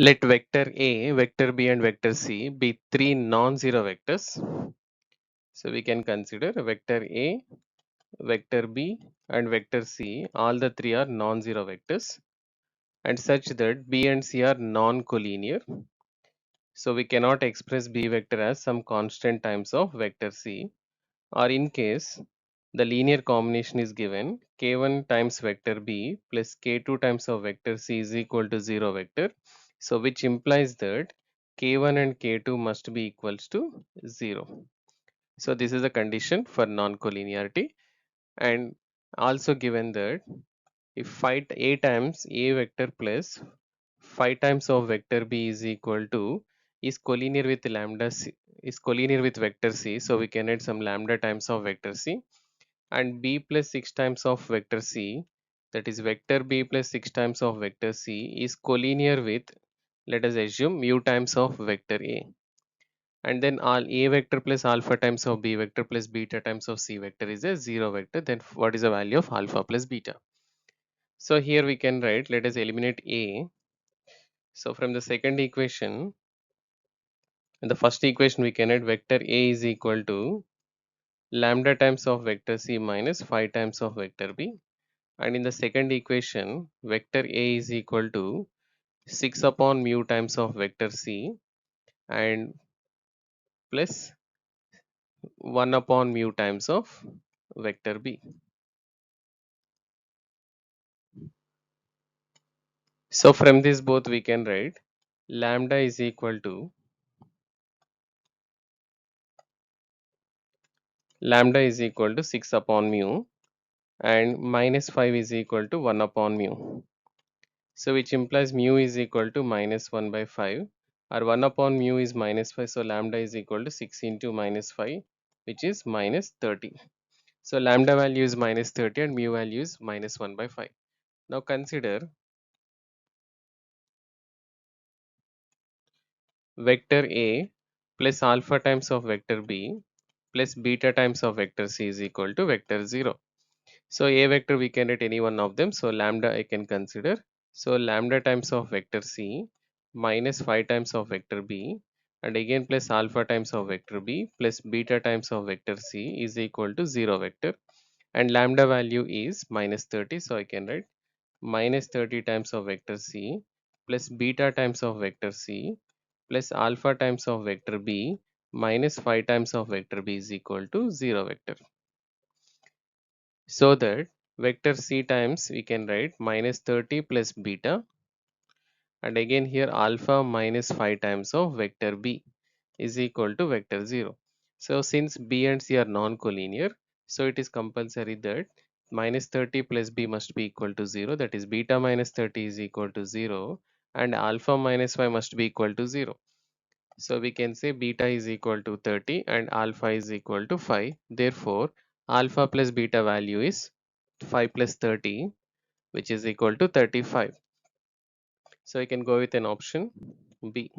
Let vector A, vector B and vector C be three non-zero vectors. So we can consider vector A, vector B and vector C, all the three are non-zero vectors and such that B and C are non-collinear. So we cannot express B vector as some constant times of vector C, or in case the linear combination is given k1 times vector B plus k2 times of vector C is equal to 0 vector. So which implies that k1 and k2 must be equals to 0. So this is a condition for non-collinearity, and also given that if phi a times a vector plus phi times of vector B is equal to is collinear with lambda C, is collinear with vector C, so we can add some lambda times of vector C, and B plus 6 times of vector C, that is vector B plus 6 times of vector C is collinear with, let us assume, mu times of vector A, and then all A vector plus alpha times of B vector plus beta times of C vector is a 0 vector. Then what is the value of alpha plus beta? So here we can write, let us eliminate A. So from the second equation, in the first equation we can write vector A is equal to lambda times of vector C minus phi times of vector B, and in the second equation vector A is equal to 6 upon mu times of vector C and plus 1 upon mu times of vector B. So from this both we can write lambda is equal to 6 upon mu and minus 5 is equal to 1 upon mu. So which implies mu is equal to minus 1 by 5, or 1 upon mu is minus 5, so lambda is equal to 6 into minus 5, which is minus 30. So lambda value is minus 30 and mu value is minus 1 by 5. Now consider vector A plus alpha times of vector B plus beta times of vector C is equal to vector 0. So A vector we can write any one of them, so lambda I can consider. So lambda times of vector C minus 5 times of vector B and again plus alpha times of vector B plus beta times of vector C is equal to 0 vector, and lambda value is minus 30, so I can write minus 30 times of vector C plus beta times of vector C plus alpha times of vector B minus 5 times of vector B is equal to 0 vector. So that vector C times we can write minus 30 plus beta, and again here alpha minus 5 times of vector B is equal to vector 0. So since B and C are non-collinear, so it is compulsory that minus 30 plus B must be equal to 0, that is beta minus 30 is equal to 0 and alpha minus 5 must be equal to 0. So we can say beta is equal to 30 and alpha is equal to 5. Therefore, alpha plus beta value is 5 plus 30, which is equal to 35. So I can go with an option B.